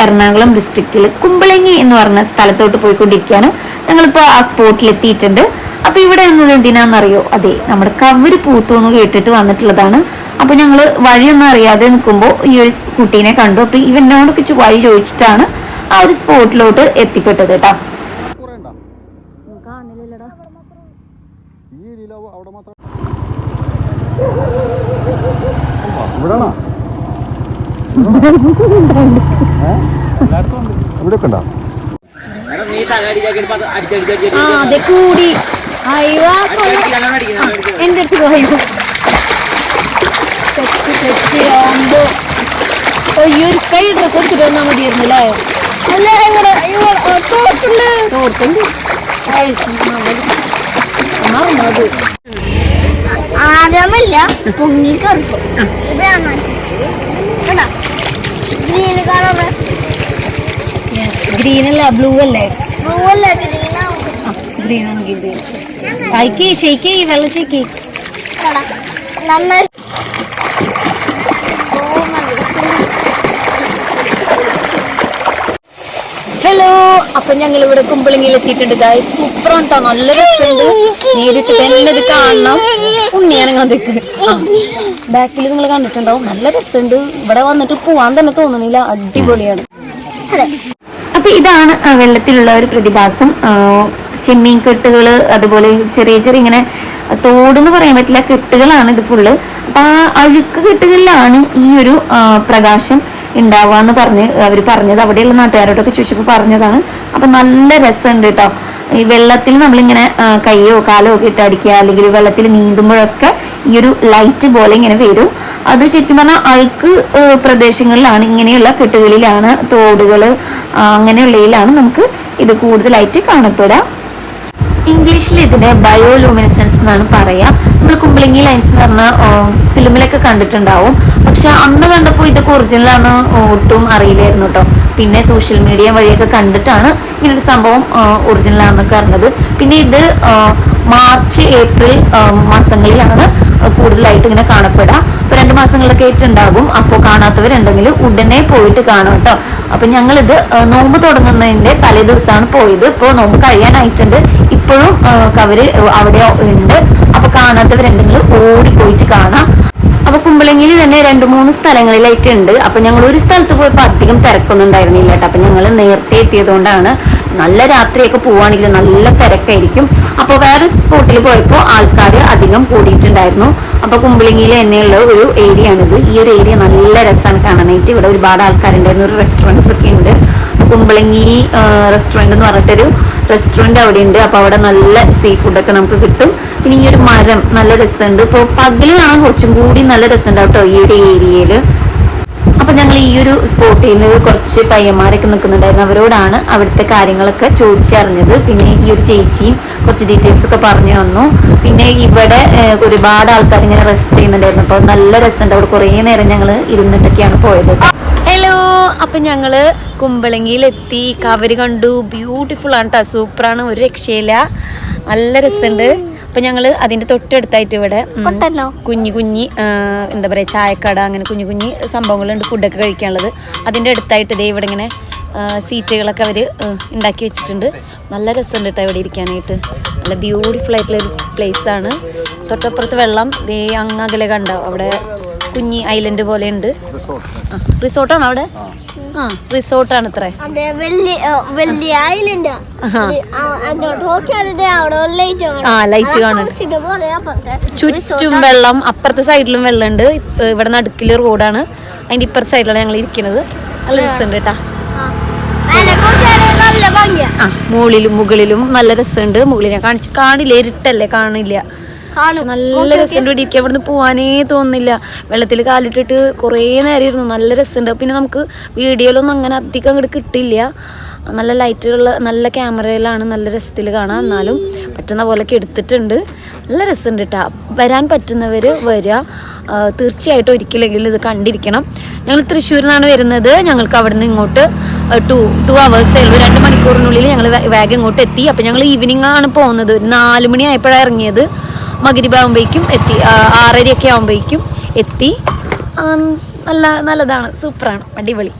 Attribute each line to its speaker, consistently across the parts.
Speaker 1: എറണാകുളം ഡിസ്ട്രിക്റ്റിൽ കുമ്പളങ്ങി എന്ന് പറഞ്ഞ സ്ഥലത്തോട്ട് പോയിക്കൊണ്ടിരിക്കുകയാണ്. ഞങ്ങളിപ്പോൾ ആ സ്പോട്ടിൽ എത്തിയിട്ടുണ്ട്. അപ്പൊ ഇവിടെ എന്നത് എന്തിനാണെന്നറിയോ? അതെ, നമ്മുടെ കവര് പൂത്തു എന്ന് കേട്ടിട്ട് വന്നിട്ടുള്ളതാണ്. അപ്പൊ ഞങ്ങള് വഴിയൊന്നും അറിയാതെ നിൽക്കുമ്പോൾ ഈ ഒരു കുട്ടീനെ കണ്ടു. അപ്പൊ ഇവനോട് വഴി ചോദിച്ചിട്ടാണ് ആ ഒരു സ്പോട്ടിലോട്ട് എത്തിപ്പെട്ടത് കേട്ടോ. അതെ കൂടി എന്റെ അടുത്ത് പോയോ ഈ ഒരു സ്പൈഡർ കൊടുത്തിട്ട് വന്നാൽ മതിയായിരുന്നല്ലേ? തോർത്തുണ്ട്
Speaker 2: ആരമല്ല പൊങ്ങി കറുക്കും
Speaker 1: ഗ്രീൻ അല്ല ബ്ലൂ അല്ലേ?
Speaker 2: ബ്ലൂ അല്ല
Speaker 1: ഗ്രീൻ ആണെങ്കിൽ ഷെയ്ക്ക് വെള്ളം ഷെയ്ക്ക്
Speaker 2: നന്നായി.
Speaker 1: ഹലോ, അപ്പൊ ഞങ്ങൾ ഇവിടെ കുമ്പളങ്ങിയിൽ എത്തിയിട്ടുണ്ട് ഗായ്സ്. സൂപ്പറാണ് കേട്ടോ, നല്ല രസമുണ്ട്. നേരിട്ട് തന്നെ ഇത് കാണണം. ഉണ്ണിയാണെങ്കിൽ അതൊക്കെ ബാക്കിൽ നിങ്ങൾ കണ്ടിട്ടുണ്ടാവും. നല്ല രസമുണ്ട്. ഇവിടെ വന്നിട്ട് പോവാൻ തന്നെ തോന്നണില്ല, അടിപൊളിയാണ്. അപ്പൊ ഇതാണ് വെള്ളത്തിലുള്ള ഒരു പ്രതിഭാസം. ചെമ്മീൻ കെട്ടുകള്, അതുപോലെ ചെറിയ ചെറിയ ഇങ്ങനെ തോടെന്ന് പറയാൻ പറ്റില്ല, കെട്ടുകളാണ് ഇത് ഫുള്ള്. അപ്പൊ ആ അഴുക്ക് കെട്ടുകളിലാണ് ഈ ഒരു പ്രകാശം ഉണ്ടാവാന്ന് പറഞ്ഞ് അവർ പറഞ്ഞത്. അവിടെയുള്ള നാട്ടുകാരോടൊക്കെ ചോദിച്ചപ്പോൾ പറഞ്ഞതാണ്. അപ്പൊ നല്ല രസമുണ്ട് കേട്ടോ. ഈ വെള്ളത്തിൽ നമ്മളിങ്ങനെ കയ്യോ കാലോ ഒക്കെ ഇട്ട് അടിക്കുക, അല്ലെങ്കിൽ വെള്ളത്തിൽ നീന്തുമ്പോഴൊക്കെ ഈ ഒരു ലൈറ്റ് പോലെ ഇങ്ങനെ വരും. അത് ശരിക്കും പറഞ്ഞാൽ അഴുക്ക് പ്രദേശങ്ങളിലാണ്, ഇങ്ങനെയുള്ള കെട്ടുകളിലാണ്, തോടുകൾ അങ്ങനെയുള്ളതിലാണ് നമുക്ക് ഇത് കൂടുതലായിട്ട് കാണപ്പെടുക. ഇംഗ്ലീഷിൽ ഇതിനെ ബയോലൂമിനസെൻസ് എന്നാണ് പറയാ. നമ്മൾ കുമ്പളങ്ങി ലൈൻസ് എന്ന് പറഞ്ഞ ഫിലിമിലൊക്കെ കണ്ടിട്ടുണ്ടാവും. പക്ഷെ അന്ന് കണ്ടപ്പോൾ ഇതൊക്കെ ഒറിജിനലാണ് ഒട്ടും അറിയില്ലായിരുന്നു കേട്ടോ. പിന്നെ സോഷ്യൽ മീഡിയ വഴിയൊക്കെ കണ്ടിട്ടാണ് ഇങ്ങനൊരു സംഭവം ഒറിജിനലാണെന്നൊക്കെ അറിഞ്ഞത്. പിന്നെ ഇത് മാർച്ച് ഏപ്രിൽ മാസങ്ങളിലാണ് കൂടുതലായിട്ട് ഇങ്ങനെ കാണപ്പെടുക. അപ്പൊ 2 മാസങ്ങളിലൊക്കെ ആയിട്ടുണ്ടാകും. അപ്പോൾ കാണാത്തവരുണ്ടെങ്കിൽ ഉടനെ പോയിട്ട് കാണും കേട്ടോ. അപ്പൊ ഞങ്ങളിത് നോമ്പ് തുടങ്ങുന്നതിന്റെ തലേ ദിവസമാണ് പോയത്. ഇപ്പോൾ നോമ്പ് കഴിയാനായിട്ടുണ്ട്. ഇപ്പോഴും കവര് അവിടെ ഉണ്ട്. അപ്പൊ കാണാത്തവരുണ്ടെങ്കിൽ ഓടിപ്പോയിട്ട് കാണാം. അപ്പൊ കുമ്പളങ്ങിയിൽ തന്നെ 2-3 സ്ഥലങ്ങളിലായിട്ടുണ്ട്. അപ്പൊ ഞങ്ങൾ ഒരു സ്ഥലത്ത് പോയപ്പോൾ അധികം തിരക്കൊന്നും ഉണ്ടായിരുന്നില്ല കേട്ടോ. അപ്പൊ ഞങ്ങൾ നേരത്തെ എത്തിയതുകൊണ്ടാണ്. നല്ല രാത്രിയൊക്കെ പോവുകയാണെങ്കിൽ നല്ല തിരക്കായിരിക്കും. അപ്പോൾ വേറെ സ്പോട്ടിൽ പോയപ്പോൾ ആൾക്കാർ അധികം കൂടിയിട്ടുണ്ടായിരുന്നു. അപ്പൊ കുമ്പളങ്ങിയിൽ തന്നെയുള്ള ഒരു ഏരിയ ആണിത്. ഈ ഒരു ഏരിയ നല്ല രസമാണ് കാണാനായിട്ട്. ഇവിടെ ഒരുപാട് ആൾക്കാരുണ്ടായിരുന്നു. ഒരു റെസ്റ്റോറൻറ്റ്സ് ഒക്കെ ഉണ്ട്. കുമ്പളങ്ങി റെസ്റ്റോറൻറ്റ് എന്ന് പറഞ്ഞിട്ടൊരു റെസ്റ്റോറൻറ്റ് അവിടെ ഉണ്ട്. അപ്പോൾ അവിടെ നല്ല സീ ഫുഡൊക്കെ നമുക്ക് കിട്ടും. പിന്നെ ഈ ഒരു മരം നല്ല രസമുണ്ട്. ഇപ്പോൾ പകല് കാണാൻ കുറച്ചും കൂടി നല്ല രസമുണ്ട് കേട്ടോ ഈ ഒരു ഏരിയയിൽ. അപ്പൊ ഞങ്ങൾ ഈ ഒരു സ്പോട്ടിൽ കുറച്ച് പയ്യന്മാരൊക്കെ നിൽക്കുന്നുണ്ടായിരുന്നു. അവരോടാണ് അവിടുത്തെ കാര്യങ്ങളൊക്കെ ചോദിച്ചറിഞ്ഞത്. പിന്നെ ഈ ഒരു ചേച്ചിയും കുറച്ച് ഡീറ്റെയിൽസ് ഒക്കെ പറഞ്ഞു തന്നു. പിന്നെ ഇവിടെ ഒരുപാട് ആൾക്കാർ ഇങ്ങനെ റെസ്റ്റ് ചെയ്യുന്നുണ്ടായിരുന്നു. അപ്പോൾ നല്ല രസമുണ്ട്. അവിടെ കുറേ നേരം ഞങ്ങൾ ഇരുന്നിട്ടൊക്കെയാണ് പോയത്. ഹലോ, അപ്പൊ ഞങ്ങള് കുമ്പളങ്ങിയിലെത്തി. കവര് കണ്ടു. ബ്യൂട്ടിഫുൾ ആണ് കേട്ടോ, സൂപ്പറാണ്, ഒരു രക്ഷയില്ല, നല്ല രസമുണ്ട്. അപ്പൊ ഞങ്ങള് അതിന്റെ തൊട്ടടുത്തായിട്ട് ഇവിടെ കുഞ്ഞി എന്താ പറയാ ചായക്കട, അങ്ങനെ കുഞ്ഞു സംഭവങ്ങളുണ്ട് ഫുഡൊക്കെ കഴിക്കാനുള്ളത്. അതിന്റെ അടുത്തായിട്ട് ഇതേ ഇവിടെ ഇങ്ങനെ സീറ്റുകളൊക്കെ അവർ ഉണ്ടാക്കി വെച്ചിട്ടുണ്ട്. നല്ല രസമുണ്ട് കേട്ടോ ഇവിടെ ഇരിക്കാനായിട്ട്. നല്ല ബ്യൂട്ടിഫുൾ ആയിട്ടുള്ളൊരു പ്ലേസാണ്. തൊട്ടപ്പുറത്ത് വെള്ളം ദേ അങ്ങകലെ കണ്ടോ, അവിടെ കുഞ്ഞി ഐലൻഡ് പോലെ ഉണ്ട്. റിസോർട്ടാണോ അവിടെ? റിസോർട്ടാണ് ഇത്ര. ലൈറ്റ് കാണും. ചുറ്റും വെള്ളം, അപ്പുറത്തെ സൈഡിലും വെള്ളം ഉണ്ട്. ഇവിടെ നടുക്കില് റോഡാണ്. അതിന്റെ ഇപ്പുറത്തെ സൈഡിലാണ് ഞങ്ങൾ ഇരിക്കുന്നത്. നല്ല രസമുണ്ട് കേട്ടാ. മുകളിലും നല്ല രസമുണ്ട്. മുകളിൽ ഞാൻ കാണില്ല, ഇരുട്ടല്ലേ, കാണില്ല. നല്ല രസമുണ്ട് ഇവിടെ ഇരിക്കുക. ഇവിടുന്ന് പോവാനേ തോന്നുന്നില്ല. വെള്ളത്തിൽ കാലിട്ടിട്ട് കുറേ നേരം ഇരുന്നു. നല്ല രസമുണ്ട്. പിന്നെ നമുക്ക് വീഡിയോയിലൊന്നും അങ്ങനെ അധികം അങ്ങോട്ട് കിട്ടില്ല. നല്ല ലൈറ്റുള്ള നല്ല ക്യാമറയിലാണ് നല്ല രസത്തിൽ കാണാം. എന്നാലും പറ്റുന്ന പോലെയൊക്കെ എടുത്തിട്ടുണ്ട്. നല്ല രസമുണ്ട് കേട്ടോ. വരാൻ പറ്റുന്നവർ വരിക, തീർച്ചയായിട്ടും ഒരിക്കലെങ്കിലും ഇത് കണ്ടിരിക്കണം. ഞങ്ങൾ തൃശ്ശൂരിൽ നിന്നാണ് വരുന്നത്. ഞങ്ങൾക്ക് അവിടെ നിന്ന് ഇങ്ങോട്ട് 2 hours ഉള്ളൂ. 2 മണിക്കൂറിനുള്ളിൽ ഞങ്ങൾ വേഗം ഇങ്ങോട്ട് എത്തി. അപ്പം ഞങ്ങൾ ഈവനിങ് ആണ് പോകുന്നത്. 4 മണി ആയപ്പോഴാണ് ഇറങ്ങിയത്. മഗ്‌രിബ് ആകുമ്പോഴേക്കും എത്തി. 6:30 ആകുമ്പോഴേക്കും എത്തി. നല്ലതാണ്, സൂപ്പറാണ്, അടിപൊളി.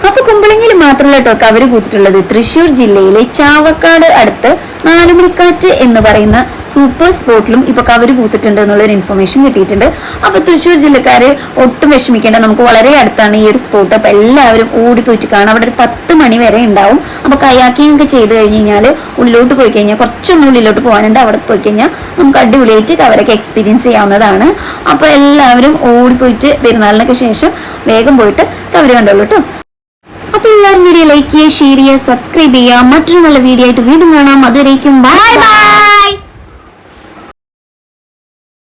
Speaker 1: അപ്പൊ കുമ്പളങ്ങിയിൽ മാത്രമല്ല കേട്ടോ കവര് പൂത്തിട്ടുള്ളത്. തൃശ്ശൂർ ജില്ലയിലെ ചാവക്കാട് അടുത്ത് നാലുമണിക്കാറ്റ് എന്ന് പറയുന്ന സൂപ്പർ സ്പോട്ടിലും ഇപ്പൊ കവര് പൂത്തിട്ടുണ്ട് എന്നുള്ളൊരു ഇൻഫർമേഷൻ കിട്ടിയിട്ടുണ്ട്. അപ്പൊ തൃശ്ശൂർ ജില്ലക്കാര് ഒട്ടും വിഷമിക്കേണ്ട, നമുക്ക് വളരെ അടുത്താണ് ഈ ഒരു സ്പോട്ട്. അപ്പൊ എല്ലാവരും ഓടിപ്പോയിട്ട് കാണാം. അവിടെ ഒരു 10 മണി വരെ ഉണ്ടാവും. അപ്പൊ കയാക്കിങ് ഒക്കെ ചെയ്ത് കഴിഞ്ഞ് കഴിഞ്ഞാൽ ഉള്ളിലോട്ട് പോയി കഴിഞ്ഞാൽ കുറച്ചൊന്നും ഉള്ളിലോട്ട് പോകാനുണ്ട്. അവിടെ പോയി കഴിഞ്ഞാൽ നമുക്ക് അടിപൊളിയായിട്ട് കവരൊക്കെ എക്സ്പീരിയൻസ് ചെയ്യാവുന്നതാണ്. അപ്പൊ എല്ലാവരും ഓടിപ്പോയിട്ട് പെരുന്നാളിനൊക്കെ ശേഷം വേഗം പോയിട്ട് കവര് കണ്ടോളൂ കേട്ടോ. അപ്പൊ എല്ലാവരും വീഡിയോ ലൈക്ക് ചെയ്യുക, ഷെയർ ചെയ്യുക, സബ്സ്ക്രൈബ് ചെയ്യുക. മറ്റൊരു നല്ല വീഡിയോ ആയിട്ട് വീണ്ടും കാണാം. അതുവരേക്കും ബൈ ബൈ.